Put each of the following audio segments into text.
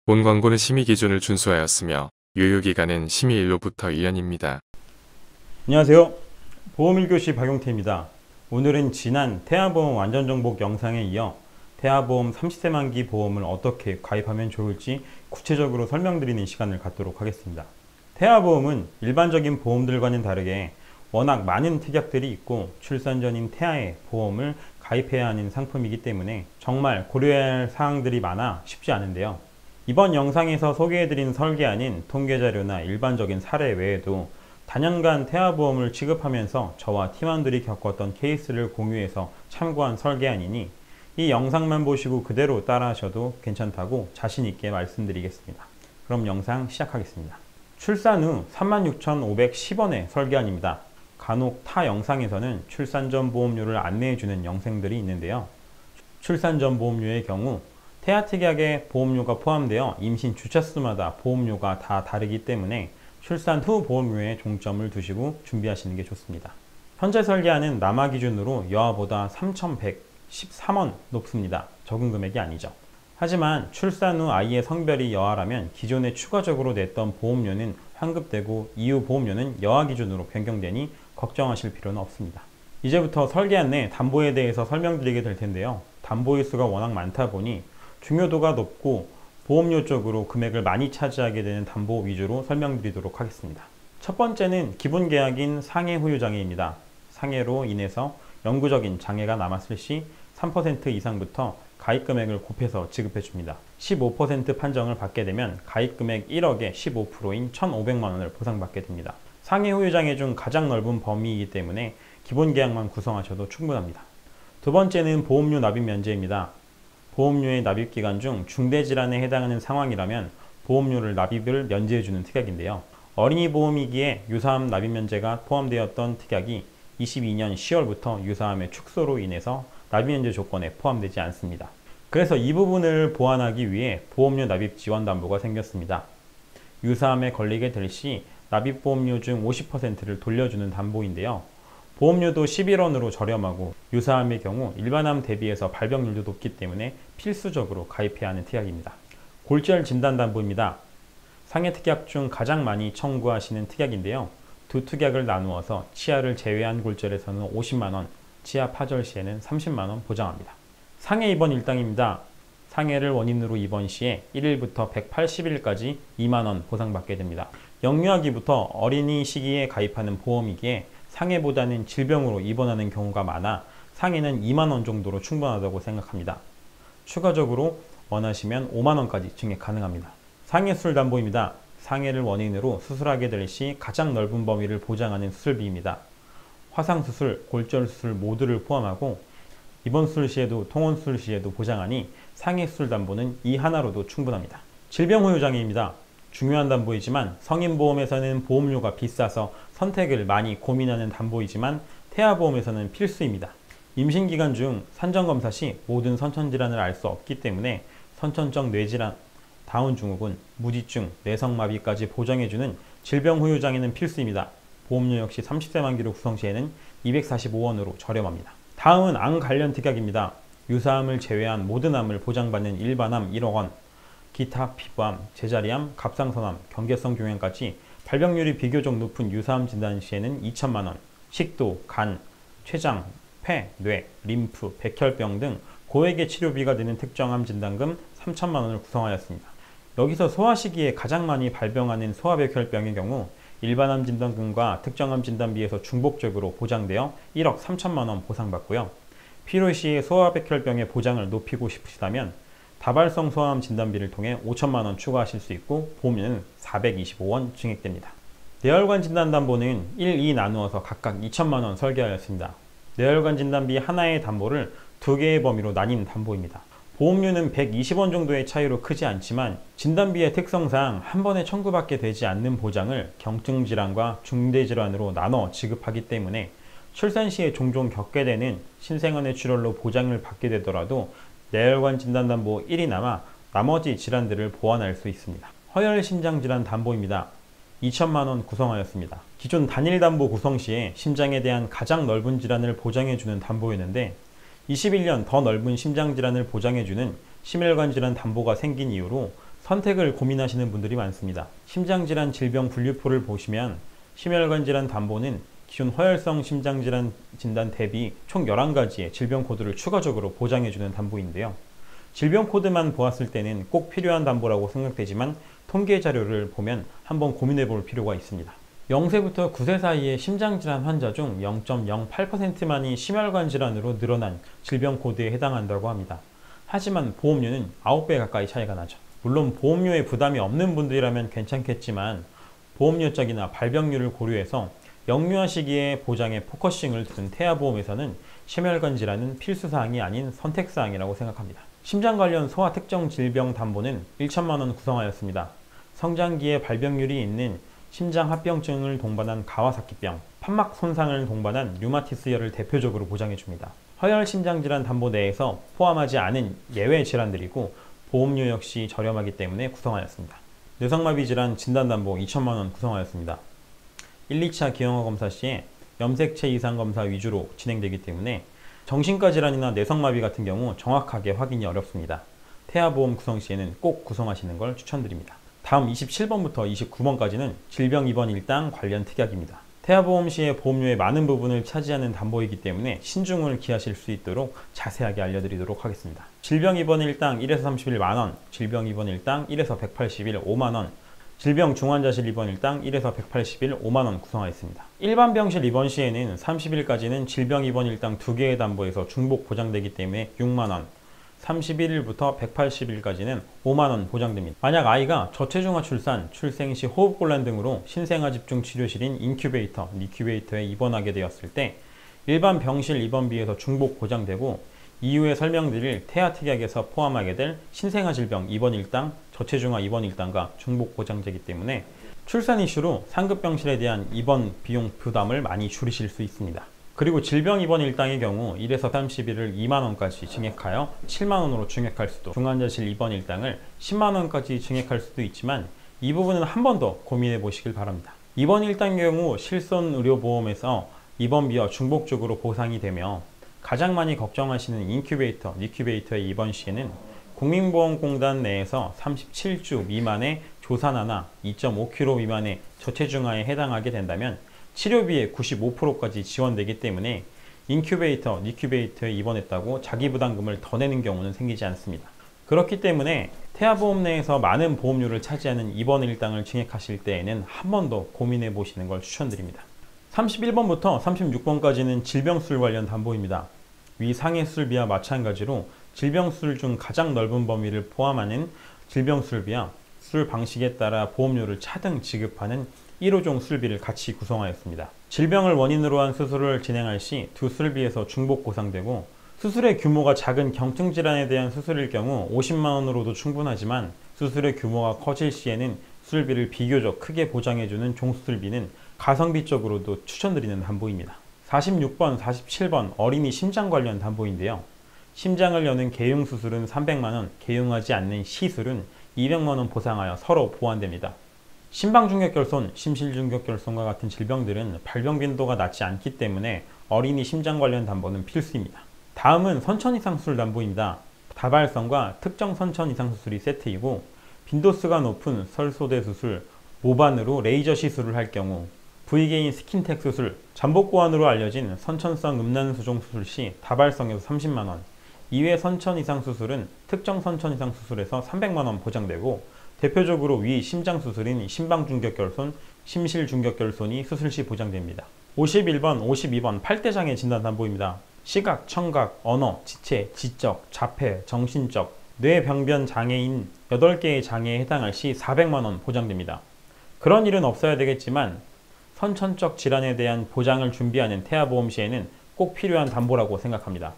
본 광고는 심의 기준을 준수하였으며 유효기간은 심의일로부터 1년입니다. 안녕하세요. 보험 1교시 박용태입니다. 오늘은 지난 태아보험 완전정복 영상에 이어 태아보험 30세 만기 보험을 어떻게 가입하면 좋을지 구체적으로 설명드리는 시간을 갖도록 하겠습니다. 태아보험은 일반적인 보험들과는 다르게 워낙 많은 특약들이 있고 출산 전인 태아의 보험을 가입해야 하는 상품이기 때문에 정말 고려해야 할 사항들이 많아 쉽지 않은데요. 이번 영상에서 소개해드린 설계안인 통계자료나 일반적인 사례 외에도 다년간 태아보험을 취급하면서 저와 팀원들이 겪었던 케이스를 공유해서 참고한 설계안이니 이 영상만 보시고 그대로 따라하셔도 괜찮다고 자신있게 말씀드리겠습니다. 그럼 영상 시작하겠습니다. 출산 후 36,510원의 설계안입니다. 간혹 타 영상에서는 출산 전 보험료를 안내해주는 영상들이 있는데요. 출산 전 보험료의 경우 태아 특약에 보험료가 포함되어 임신 주차수마다 보험료가 다 다르기 때문에 출산 후 보험료에 중점을 두시고 준비하시는 게 좋습니다. 현재 설계안은 남아 기준으로 여아보다 3,113원 높습니다. 적은 금액이 아니죠. 하지만 출산 후 아이의 성별이 여아라면 기존에 추가적으로 냈던 보험료는 환급되고 이후 보험료는 여아 기준으로 변경되니 걱정하실 필요는 없습니다. 이제부터 설계안 내 담보에 대해서 설명드리게 될 텐데요. 담보의 수가 워낙 많다 보니 중요도가 높고 보험료 쪽으로 금액을 많이 차지하게 되는 담보 위주로 설명드리도록 하겠습니다. 첫 번째는 기본 계약인 상해 후유 장애입니다. 상해로 인해서 영구적인 장애가 남았을 시 3% 이상부터 가입 금액을 곱해서 지급해 줍니다. 15% 판정을 받게 되면 가입 금액 1억의 15%인 1,500만 원을 보상받게 됩니다. 상해 후유 장애 중 가장 넓은 범위이기 때문에 기본 계약만 구성하셔도 충분합니다. 두 번째는 보험료 납입 면제입니다. 보험료의 납입 기간 중 중대질환에 해당하는 상황이라면 보험료를 납입을 면제해주는 특약인데요. 어린이 보험이기에 유사암 납입 면제가 포함되었던 특약이 22년 10월부터 유사암의 축소로 인해서 납입 면제 조건에 포함되지 않습니다. 그래서 이 부분을 보완하기 위해 보험료 납입 지원 담보가 생겼습니다. 유사암에 걸리게 될 시 납입 보험료 중 50%를 돌려주는 담보인데요. 보험료도 11원으로 저렴하고 유사암의 경우 일반암 대비해서 발병률도 높기 때문에 필수적으로 가입해야 하는 특약입니다. 골절 진단 담보입니다. 상해 특약 중 가장 많이 청구하시는 특약인데요. 두 특약을 나누어서 치아를 제외한 골절에서는 50만원, 치아 파절 시에는 30만원 보장합니다. 상해 입원 일당입니다. 상해를 원인으로 입원 시에 1일부터 180일까지 2만원 보상받게 됩니다. 영유아기부터 어린이 시기에 가입하는 보험이기에 상해보다는 질병으로 입원하는 경우가 많아 상해는 2만원 정도로 충분하다고 생각합니다. 추가적으로 원하시면 5만원까지 증액 가능합니다. 상해수술 담보입니다. 상해를 원인으로 수술하게 될 시 가장 넓은 범위를 보장하는 수술비입니다. 화상수술, 골절수술 모두를 포함하고 입원수술 시에도 통원수술 시에도 보장하니 상해수술 담보는 이 하나로도 충분합니다. 질병후유장애입니다. 중요한 담보이지만 성인보험에서는 보험료가 비싸서 선택을 많이 고민하는 담보이지만 태아보험에서는 필수입니다. 임신기간 중 산전검사 시 모든 선천질환을 알 수 없기 때문에 선천적 뇌질환, 다운증후군, 무지증, 뇌성마비까지 보장해주는 질병후유장애는 필수입니다. 보험료 역시 30세 만기로 구성 시에는 245원으로 저렴합니다. 다음은 암 관련 특약입니다. 유사암을 제외한 모든 암을 보장받는 일반암 1억원, 기타 피부암, 제자리암, 갑상선암, 경계성 종양까지 발병률이 비교적 높은 유사암 진단 시에는 2천만원, 식도, 간, 췌장, 폐, 뇌, 림프, 백혈병 등 고액의 치료비가 드는 특정암 진단금 3천만원을 구성하였습니다. 여기서 소아 시기에 가장 많이 발병하는 소아백혈병의 경우 일반암 진단금과 특정암 진단비에서 중복적으로 보장되어 1억 3천만원 보상받고요. 필요 시에 소아백혈병의 보장을 높이고 싶으시다면 다발성 소아암 진단비를 통해 5천만원 추가하실 수 있고 보험료는 425원 증액됩니다. 뇌혈관 진단담보는 1, 2 나누어서 각각 2천만원 설계하였습니다. 뇌혈관 진단비 하나의 담보를 두 개의 범위로 나뉜 담보입니다. 보험료는 120원 정도의 차이로 크지 않지만 진단비의 특성상 한 번에 청구받게 되지 않는 보장을 경증질환과 중대질환으로 나눠 지급하기 때문에 출산 시에 종종 겪게 되는 신생아의 출혈로 보장을 받게 되더라도 뇌혈관 진단담보 1이 남아 나머지 질환들을 보완할 수 있습니다. 허혈심장질환 담보입니다. 2천만원 구성하였습니다. 기존 단일담보 구성 시에 심장에 대한 가장 넓은 질환을 보장해주는 담보였는데 21년 더 넓은 심장질환을 보장해주는 심혈관 질환 담보가 생긴 이후로 선택을 고민하시는 분들이 많습니다. 심장질환 질병 분류표를 보시면 심혈관 질환 담보는 기존 허혈성 심장질환 진단 대비 총 11가지의 질병 코드를 추가적으로 보장해주는 담보인데요. 질병 코드만 보았을 때는 꼭 필요한 담보라고 생각되지만 통계 자료를 보면 한번 고민해 볼 필요가 있습니다. 0세부터 9세 사이의 심장질환 환자 중 0.08%만이 심혈관 질환으로 늘어난 질병 코드에 해당한다고 합니다. 하지만 보험료는 9배 가까이 차이가 나죠. 물론 보험료에 부담이 없는 분들이라면 괜찮겠지만 보험료적이나 발병률을 고려해서 영유아 시기에 보장에 포커싱을 둔 태아보험에서는 심혈관 질환은 필수사항이 아닌 선택사항이라고 생각합니다. 심장 관련 소아 특정 질병 담보는 1천만 원 구성하였습니다. 성장기에 발병률이 있는 심장합병증을 동반한 가와사키병, 판막 손상을 동반한 류마티스열을 대표적으로 보장해줍니다. 허혈심장질환 담보 내에서 포함하지 않은 예외 질환들이고 보험료 역시 저렴하기 때문에 구성하였습니다. 뇌성마비 질환 진단담보 2천만 원 구성하였습니다. 1, 2차 기형아 검사 시에 염색체 이상 검사 위주로 진행되기 때문에 정신과 질환이나 뇌성마비 같은 경우 정확하게 확인이 어렵습니다. 태아보험 구성 시에는 꼭 구성하시는 걸 추천드립니다. 다음 27번부터 29번까지는 질병 입원 일당 관련 특약입니다. 태아보험 시에 보험료의 많은 부분을 차지하는 담보이기 때문에 신중을 기하실 수 있도록 자세하게 알려드리도록 하겠습니다. 질병 입원 일당 1에서 30일 만원, 질병 입원 일당 1에서 180일 5만원, 질병 중환자실 입원 일당 1에서 180일 5만원 구성하였습니다. 일반 병실 입원 시에는 30일까지는 질병 입원 일당 2개의 담보에서 중복 보장되기 때문에 6만원, 31일부터 180일까지는 5만원 보장됩니다. 만약 아이가 저체중아 출산, 출생 시 호흡곤란 등으로 신생아 집중 치료실인 인큐베이터, 니큐베이터에 입원하게 되었을 때 일반 병실 입원비에서 중복 보장되고 이후에 설명드릴 태아 특약에서 포함하게 될 신생아 질병 입원 일당, 저체중아 입원 일당과 중복 보장되기 때문에 출산 이슈로 상급 병실에 대한 입원 비용 부담을 많이 줄이실 수 있습니다. 그리고 질병 입원 일당의 경우 1에서 30일을 2만원까지 증액하여 7만원으로 증액할 수도, 중환자실 입원 일당을 10만원까지 증액할 수도 있지만 이 부분은 한 번 더 고민해 보시길 바랍니다. 입원 일당의 경우 실손의료보험에서 입원비와 중복적으로 보상이 되며 가장 많이 걱정하시는 인큐베이터, 니큐베이터의 입원 시에는 국민보험공단 내에서 37주 미만의 조산아나 2.5kg 미만의 저체중아에 해당하게 된다면 치료비의 95%까지 지원되기 때문에 인큐베이터, 니큐베이터에 입원했다고 자기부담금을 더 내는 경우는 생기지 않습니다. 그렇기 때문에 태아보험 내에서 많은 보험료를 차지하는 입원 일당을 증액하실 때에는 한 번 더 고민해 보시는 걸 추천드립니다. 31번부터 36번까지는 질병수술 관련 담보입니다. 위 상해 수술비와 마찬가지로 질병수술 중 가장 넓은 범위를 포함하는 질병수술비와 수술 방식에 따라 보험료를 차등 지급하는 1호종 수술비를 같이 구성하였습니다. 질병을 원인으로 한 수술을 진행할 시 두 수술비에서 중복 보상되고 수술의 규모가 작은 경증 질환에 대한 수술일 경우 50만원으로도 충분하지만 수술의 규모가 커질 시에는 수술비를 비교적 크게 보장해주는 종수술비는 가성비적으로도 추천드리는 담보입니다. 46번, 47번 어린이 심장 관련 담보인데요. 심장을 여는 개용수술은 300만원, 개용하지 않는 시술은 200만원 보상하여 서로 보완됩니다. 심방중격결손, 심실중격결손과 같은 질병들은 발병 빈도가 낮지 않기 때문에 어린이 심장 관련 담보는 필수입니다. 다음은 선천 이상 수술 담보입니다. 다발성과 특정 선천 이상 수술이 세트이고 빈도수가 높은 설소대 수술, 모반으로 레이저 시술을 할 경우 V개인 스킨텍 수술, 잠복고환으로 알려진 선천성 음란수종 수술 시 다발성에서 30만원, 이외 선천 이상 수술은 특정 선천 이상 수술에서 300만원 보장되고 대표적으로 위 심장수술인 심방중격결손, 심실중격결손이 수술 시 보장됩니다. 51번, 52번 8대장애 진단담보입니다. 시각, 청각, 언어, 지체, 지적, 자폐, 정신적, 뇌병변 장애인 8개의 장애에 해당할 시 400만원 보장됩니다. 그런 일은 없어야 되겠지만 선천적 질환에 대한 보장을 준비하는 태아보험 시에는 꼭 필요한 담보라고 생각합니다.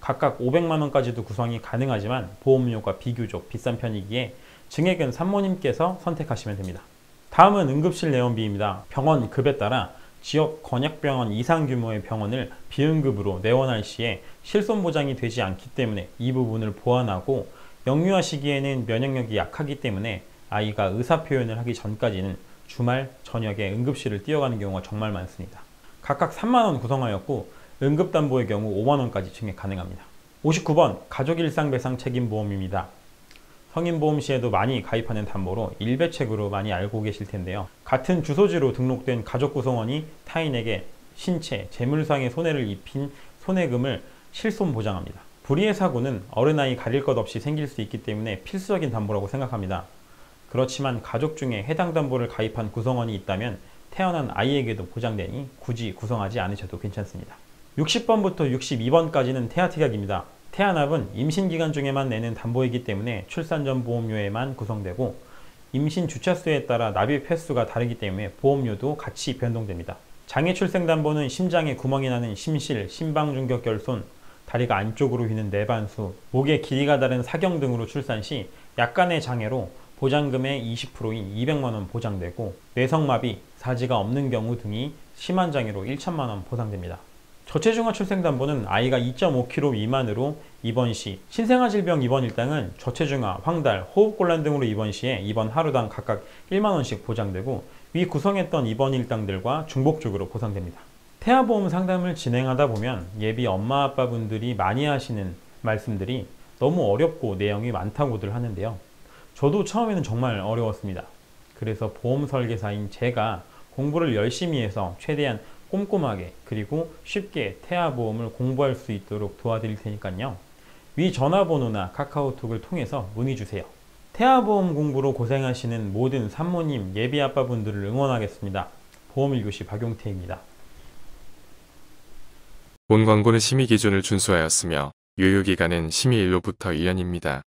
각각 500만원까지도 구성이 가능하지만 보험료가 비교적 비싼 편이기에 증액은 산모님께서 선택하시면 됩니다. 다음은 응급실 내원비입니다. 병원 급에 따라 지역 권역병원 이상 규모의 병원을 비응급으로 내원할 시에 실손 보장이 되지 않기 때문에 이 부분을 보완하고 영유아 시기에는 면역력이 약하기 때문에 아이가 의사표현을 하기 전까지는 주말, 저녁에 응급실을 뛰어가는 경우가 정말 많습니다. 각각 3만원 구성하였고 응급담보의 경우 5만원까지 증액 가능합니다. 59번 가족일상배상 책임보험입니다. 성인보험 시에도 많이 가입하는 담보로 일배책으로 많이 알고 계실 텐데요. 같은 주소지로 등록된 가족 구성원이 타인에게 신체, 재물상의 손해를 입힌 손해금을 실손 보장합니다. 불의의 사고는 어른아이 가릴 것 없이 생길 수 있기 때문에 필수적인 담보라고 생각합니다. 그렇지만 가족 중에 해당 담보를 가입한 구성원이 있다면 태어난 아이에게도 보장되니 굳이 구성하지 않으셔도 괜찮습니다. 60번부터 62번까지는 태아특약입니다. 태아납은 임신기간 중에만 내는 담보이기 때문에 출산 전 보험료에만 구성되고 임신 주차수에 따라 납입 횟수가 다르기 때문에 보험료도 같이 변동됩니다. 장애출생담보는 심장에 구멍이 나는 심실, 심방중격결손, 다리가 안쪽으로 휘는 내반수, 목의 길이가 다른 사경 등으로 출산 시 약간의 장애로 보장금의 20%인 200만원 보장되고 뇌성마비, 사지가 없는 경우 등이 심한 장애로 1천만원 보상됩니다. 저체중아 출생담보는 아이가 2.5kg 미만으로 입원 시 신생아 질병 입원 일당은 저체중아, 황달, 호흡곤란 등으로 입원 시에 입원 하루당 각각 1만원씩 보장되고 위 구성했던 입원 일당들과 중복적으로 보상됩니다. 태아보험 상담을 진행하다 보면 예비 엄마 아빠분들이 많이 하시는 말씀들이 너무 어렵고 내용이 많다고들 하는데요. 저도 처음에는 정말 어려웠습니다. 그래서 보험 설계사인 제가 공부를 열심히 해서 최대한 꼼꼼하게 그리고 쉽게 태아보험을 공부할 수 있도록 도와드릴 테니까요. 위 전화번호나 카카오톡을 통해서 문의 주세요. 태아보험 공부로 고생하시는 모든 산모님, 예비 아빠분들을 응원하겠습니다. 보험 1교시 박용태입니다. 본 광고는 심의 기준을 준수하였으며 유효기간은 심의일로부터 1년입니다.